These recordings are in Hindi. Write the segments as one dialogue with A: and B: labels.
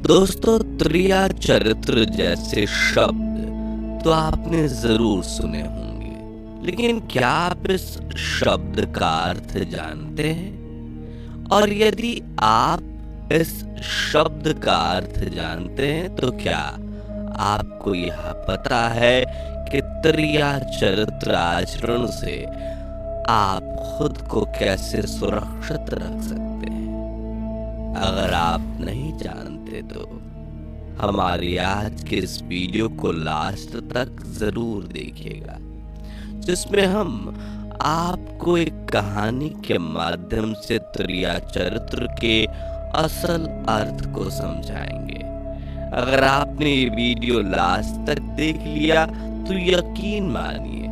A: दोस्तों, त्रिया चरित्र जैसे शब्द तो आपने जरूर सुने होंगे, लेकिन क्या आप इस शब्द का अर्थ जानते हैं? और यदि आप इस शब्द का अर्थ जानते हैं तो क्या आपको यह पता है कि त्रिया चरित्र आचरण से आप खुद को कैसे सुरक्षित रख सकते हैं? अगर आप नहीं जानते तो हमारी आज के इस वीडियो को लास्ट तक जरूर देखिएगा, जिसमें हम आपको एक कहानी के माध्यम से त्रिया चरित्र के असल अर्थ को समझाएंगे। अगर आपने ये वीडियो लास्ट तक देख लिया तो यकीन मानिए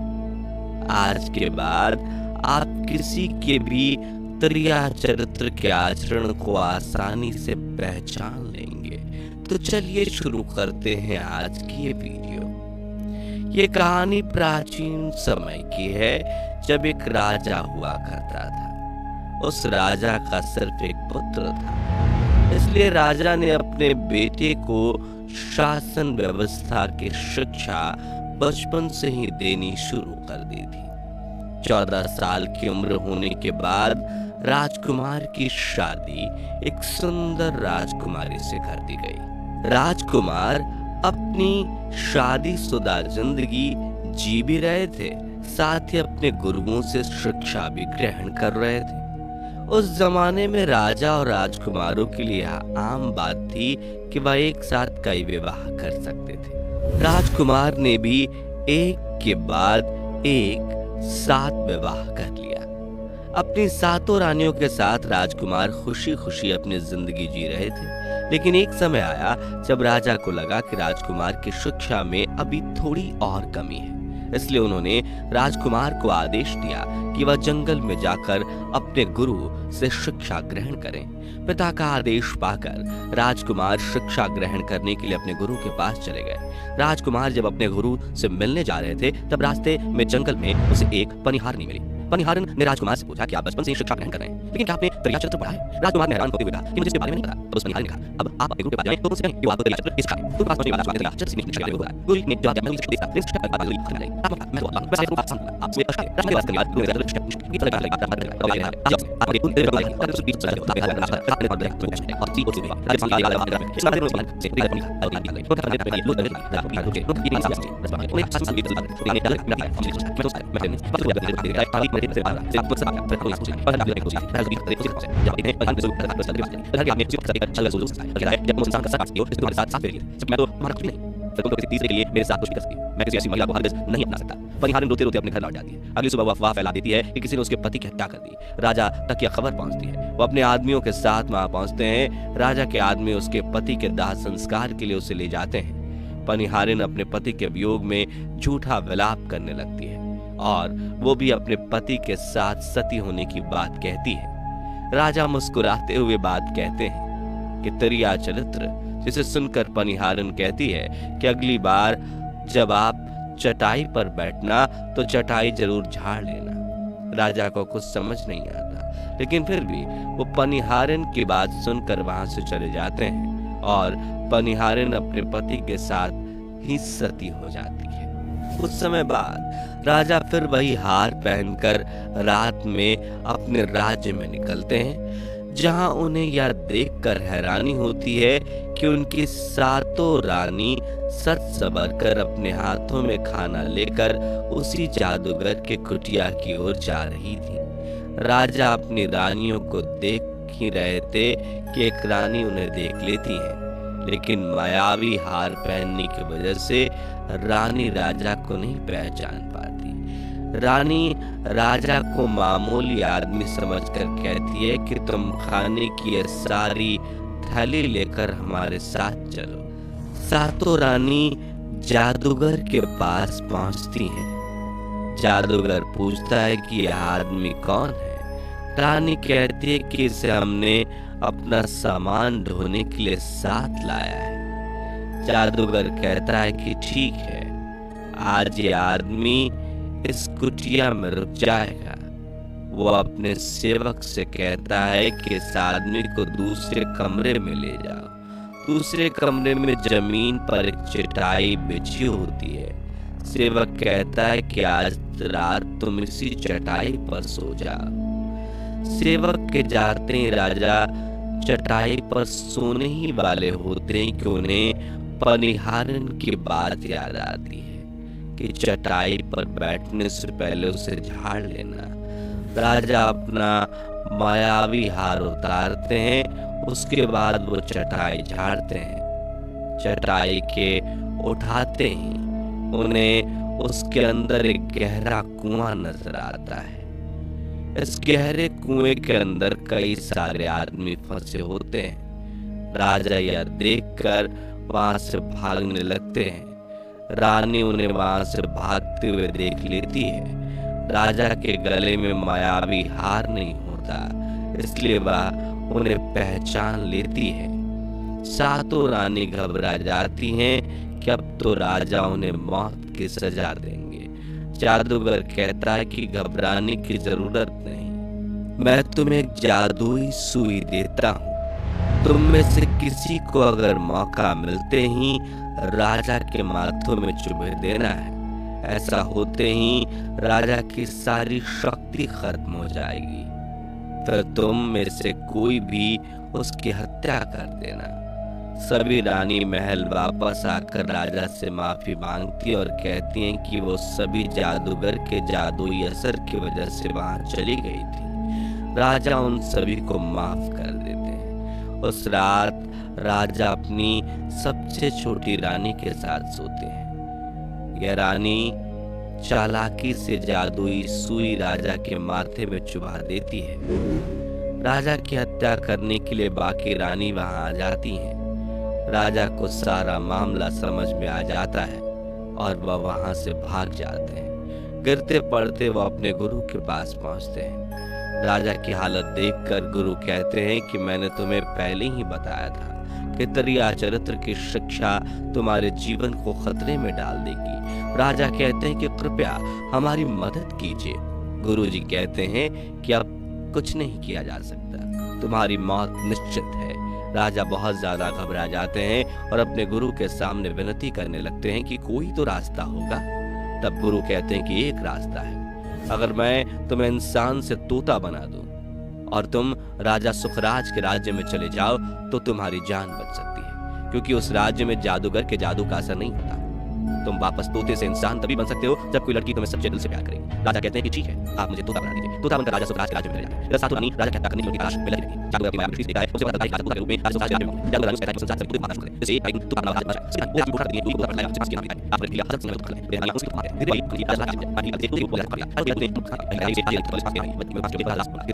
A: आज के बाद आप किसी के भी त्रिया चरित्र के आचरण को आसानी से पहचान लेंगे। तो चलिए शुरू करते हैं आज की ये वीडियो। ये कहानी प्राचीन समय की है, जब एक राजा हुआ करता था। उस राजा का सिर्फ एक पुत्र था, इसलिए राजा ने अपने बेटे को शासन व्यवस्था की शिक्षा बचपन से ही देनी शुरू कर दी थी। 14 साल की उम्र होने के बाद राजकुमार की शादी एक सुंदर राजकुमारी से कर दी गई। राजकुमार अपनी शादीशुदा जिंदगी जी भी रहे थे, साथ ही अपने गुरुओं से शिक्षा भी ग्रहण कर रहे थे। उस जमाने में राजा और राजकुमारों के लिए आम बात थी कि वह एक साथ कई विवाह कर सकते थे। राजकुमार ने भी एक के बाद एक 7 विवाह कर लिया। अपनी 7 रानियों के साथ राजकुमार खुशी खुशी अपनी जिंदगी जी रहे थे, लेकिन एक समय आया जब राजा को लगा कि राजकुमार की शिक्षा में अभी थोड़ी और कमी है। इसलिए उन्होंने राजकुमार को आदेश दिया कि वह जंगल में जाकर अपने गुरु से शिक्षा ग्रहण करें। पिता का आदेश पाकर राजकुमार शिक्षा ग्रहण करने के लिए अपने गुरु के पास चले गए। राजकुमार जब अपने गुरु से मिलने जा रहे थे, तब रास्ते में जंगल में उसे एक पनिहारनी मिली। पनिहारन ने राजकुमार से पूछा कि आप बचपन से शिक्षा ग्रहण कर रहे हैं, लेकिन क्या आपने त्रिया चरित्र पढ़ा है? राजकुमार ने हैरान होते हुए कहा कि मुझे इसके बारे में नहीं पता। तब उस पनिहारन ने कहा, अब आप अपने गुरु के पास जाएं तो उनसे कहें कि वो आपको त्रिया चरित्र की शिक्षा दें। तो पास पहुंचने के बाद त्रिया चरित्र सीखने की शिक्षा देगा। गुरु ने जवाब दिया, मैं शिक्षा देता, लेकिन शिक्षा का बात नहीं करें। आप मैं तो आप बस आप समझ आप से कष्ट राष्ट्र के बाद गुरु ने शिक्षा की तरह लगा आप आपके उन तेरे लगा का सुधी चला जाता है। आपने पढ़ लिया और सी और सी राजस्थान का याद है इस बारे में से त्रिया चरित्र तो करने पे लोग लोग ये इंसान से बस उन्हें शासन की बात है। मैंने डाल मैं मेरे साथ कुछ भी कर सकती है। मैं किसी ऐसी महिला को हरगिज़ नहीं अपना सकता। पनिहारन रोते रोते अपने घर लौट जाती है। अगली सुबह वो अफवाह फैला देती है कि किसी ने उसके पति की हत्या कर दी। राजा तक यह खबर पहुंचती है। वो अपने आदमियों के साथ वहां पहुंचते हैं। राजा के आदमी उसके पति के दाह संस्कार के लिए उसे ले जाते हैं। पनिहारिन अपने पति के वियोग में झूठा विलाप करने लगती है और वो भी अपने पति के साथ सती होने की बात कहती है। राजा मुस्कुराते हुए बात कहते हैं कि त्रिया चरित्र, जिसे सुनकर पनिहारन कहती है कि अगली बार जब आप चटाई पर बैठना तो चटाई जरूर झाड़ लेना। राजा को कुछ समझ नहीं आता, लेकिन फिर भी वो पनिहारन की बात सुनकर वहां से चले जाते हैं और पनिहारन अपने पति के साथ ही सती हो जाती है। कुछ समय बाद राजा फिर वही हार पहनकर रात में अपने राज्य में निकलते हैं, जहां उन्हें यह देखकर हैरानी होती है कि उनकी 7 रानी सच संवर कर अपने हाथों में खाना लेकर उसी जादूगर के कुटिया की ओर जा रही थी। राजा अपनी रानियों को देख ही रहे थे कि एक रानी उन्हें देख लेती है, लेकिन मायावी हार पहनने की वजह से रानी राजा को नहीं पहचान पाती। रानी राजा को मामूली आदमी समझकर कहती है कि तुम खाने की ये सारी थैली लेकर हमारे साथ चलो। 7 रानी जादूगर के पास पहुंचती हैं। जादूगर पूछता है कि यह आदमी कौन है। रानी कहती है कि इसे हमने अपना सामान ढोने के लिए साथ लाया है। जादूगर कहता है कि ठीक है, आज ये आदमी इस कुटिया में रुक जाएगा। वो अपने सेवक से कहता है कि इस आदमी को दूसरे कमरे में ले जाओ। दूसरे कमरे में जमीन पर एक चटाई बिछी होती है। सेवक कहता है कि आज रात तुम इसी चटाई पर सो जाओ। सेवक के जाते ही राजा चटाई पर सोने ही वाले होते हैं कि उन्हें पनिहारन की बात याद आती है कि चटाई पर बैठने से पहले उसे झाड़ लेना। राजा अपना मायावी हार उतारते हैं, उसके बाद वो चटाई झाड़ते हैं। चटाई के उठाते ही उन्हें उसके अंदर एक गहरा कुआं नजर आता है। इस गहरे कुएं के अंदर कई सारे आदमी फंसे होते हैं। राजा यह देखकर वहां से भागने लगते हैं। रानी उन्हें वहां से भागते हुए देख लेती है। राजा के गले में मायावी हार नहीं होता, इसलिए वह उन्हें पहचान लेती है। सातों रानी घबरा जाती हैं कि अब तो राजा उन्हें मौत की सजा देंगे। जादूगर कहता है कि घबराने की जरूरत नहीं, मैं तुम्हें एक जादुई सुई देता हूँ। तुम में से किसी को अगर मौका मिलते ही राजा के माथों में चुभे देना है। ऐसा होते ही राजा की सारी शक्ति खत्म हो जाएगी, फिर तुम में से कोई भी उसकी हत्या कर देना। सभी रानी महल वापस आकर राजा से माफी मांगती और कहती हैं कि वो सभी जादूगर के जादुई असर की वजह से वहां चली गई थी। राजा उन सभी को माफ कर देते हैं। उस रात राजा अपनी सबसे छोटी रानी के साथ सोते हैं। यह रानी चालाकी से जादुई सुई राजा के माथे में चुभा देती है। राजा की हत्या करने के लिए बाकी रानी वहां आ जाती हैं। राजा को सारा मामला समझ में आ जाता है और वह वहां से भाग जाते हैं। गिरते पड़ते वह अपने गुरु के पास पहुंचते हैं। राजा की हालत देखकर गुरु कहते हैं कि मैंने तुम्हें पहले ही बताया था कि तेरी चरित्र की शिक्षा तुम्हारे जीवन को खतरे में डाल देगी। राजा कहते हैं कि कृपया हमारी मदद कीजिए। गुरुजी कहते हैं कि अब कुछ नहीं किया जा सकता, तुम्हारी मौत निश्चित है। राजा बहुत ज्यादा घबरा जाते हैं और अपने गुरु के सामने विनती करने लगते हैं कि कोई तो रास्ता होगा। तब गुरु कहते हैं कि एक रास्ता है, अगर मैं तुम्हें इंसान से तोता बना दूं और तुम राजा सुखराज के राज्य में चले जाओ तो तुम्हारी जान बच सकती है, क्योंकि उस राज्य में जादूगर के जादू का असर नहीं होता। तुम वापस तोते से इंसान तभी बन सकते हो जब कोई लड़की तुम्हें सच्चे दिल से प्यार करेगी। राजा कहते हैं कि ठीक है, आप मुझे तोता बना दीजिए। तोता बनकर राजा सुखराज के राज्य में चले जाते हैं। सातों रानी राजा की हत्या करने की तलाश में लगी रहती हैं। जादूगर अपनी माया में देखता है, उसके बाद राजा तोता के रूप में राजा सुखराज के राज्य में पहुंचता है। जादूगर उसके संसार से पूरे मारना शुरू करते हैं। जैसे एक तोता अपना राज बचा है, वो पूरा दिन पूरा पढ़ाया, उसके नाम लिखा है। आप लिया हजरत सिंह ने लिया, उसके मारे फिर वही राजा राज में पानी एक एक पूरा पढ़ा और कहते हैं कि ये आगे पुलिस पास के बच्चे में पास के राजा बना के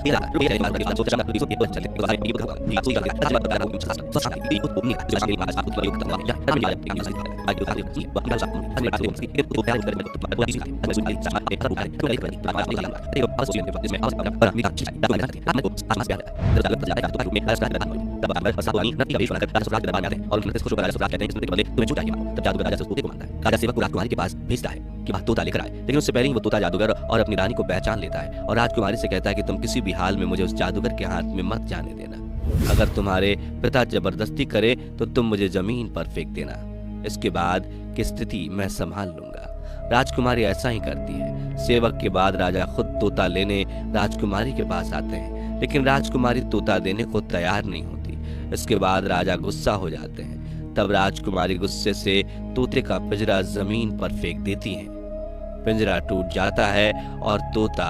A: ये राजा रुपए मार के सोच रहा है कि ये चलते हैं। ये तो ये कोई करके राजा बता रहा हूं सोच रहा है कि वो नहीं जो आगे राजा को योग करना या मैं आज के साथ आज जो कार्य की बात कर सकता हूं। आज आज उसकी एक तो प्यार करने को तो वो इसका मैं सुन लिया एक तो कार्य तो लेकर बात कर रहा है। ये बस उसने बात इसमें आज पर मैं अच्छी बात करते हैं। आपको आसपास प्यार है जब तक जाता है तो में राजा का तब आप बस नहीं नती का विश्वास राजा सुराज दरबार में आते हैं और उनसे खुश होकर राजा सुराज कहते हैं इसके बदले तुम्हें छूटा ही। तब जादूगर राजा से तोते को मांगता है। राजा सेवक को राजकुमारी के पास भेजता है कि वह तोता लेकर आए, लेकिन उससे पहले ही वो तोता जादूगर और अपनी रानी को पहचान लेता है और राजकुमारी से कहता है कि तुम किसी भी हाल में मुझे उस जादूगर के हाथ में मत जाने देना। अगर तुम्हारे पिता जबरदस्ती करे तो तुम मुझे जमीन पर फेंक देना, इसके बाद की स्थिति मैं संभाल लूंगा। राजकुमारी ऐसा ही करती है। सेवक के बाद राजा खुद तोता लेने राजकुमारी के पास आते हैं, लेकिन राजकुमारी तोता देने को तैयार नहीं होती। इसके बाद राजा गुस्सा हो जाते हैं। तब राजकुमारी गुस्से से तोते का पिंजरा जमीन पर फेंक देती है। पिंजरा टूट जाता है और तोता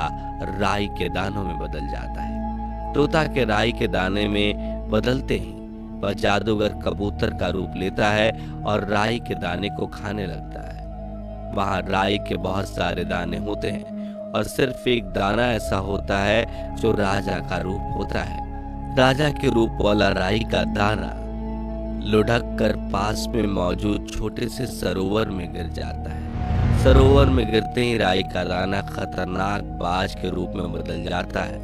A: राई के दानों में बदल जाता है। तोता के राई के दाने में बदलते ही वह जादूगर कबूतर का रूप लेता है और राई के दाने को खाने लगता है। वहां राई के बहुत सारे दाने होते हैं और सिर्फ एक दाना ऐसा होता है जो राजा का रूप होता है। राजा के रूप वाला राई का दाना लुढ़क कर पास में मौजूद छोटे से सरोवर में गिर जाता है। सरोवर में गिरते ही राई का दाना खतरनाक बाज के रूप में बदल जाता है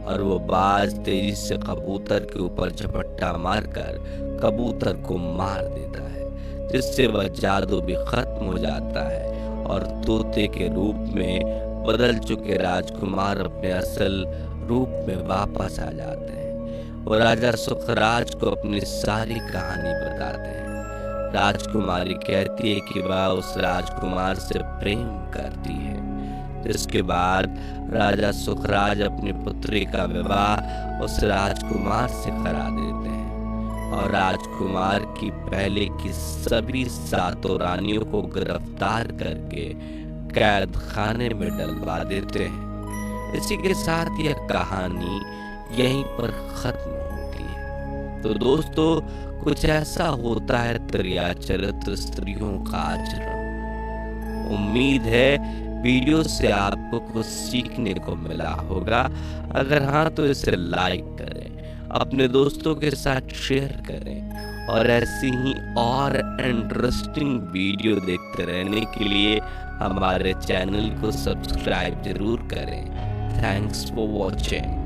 A: और वो बाज तेजी से कबूतर के ऊपर झपट्टा मारकर कबूतर को मार देता है, जिससे वह जादू भी खत्म हो जाता है और तोते के रूप में बदल चुके राजकुमार अपने असल रूप में वापस आ जाते हैं। वो राजा सुखराज को अपनी सारी कहानी बताते हैं। राजकुमारी कहती है कि वह उस राजकुमार से प्रेम करती है, जिसके बाद राजा सुखराज अपनी पुत्री का विवाह उस राजकुमार से करा देते हैं और राजकुमार की पहले की सभी 7 रानियों को गिरफ्तार करके कैद खाने में डलवा देते हैं। इसी के साथ यह कहानी यहीं पर खत्म होती है। तो दोस्तों, कुछ ऐसा होता है त्रिया चरित्र स्त्रियों का आचरण। उम्मीद है वीडियो से आपको कुछ सीखने को मिला होगा। अगर हाँ तो इसे लाइक करें, अपने दोस्तों के साथ शेयर करें और ऐसी ही और इंटरेस्टिंग वीडियो देखते रहने के लिए हमारे चैनल को सब्सक्राइब जरूर करें। Thanks for watching.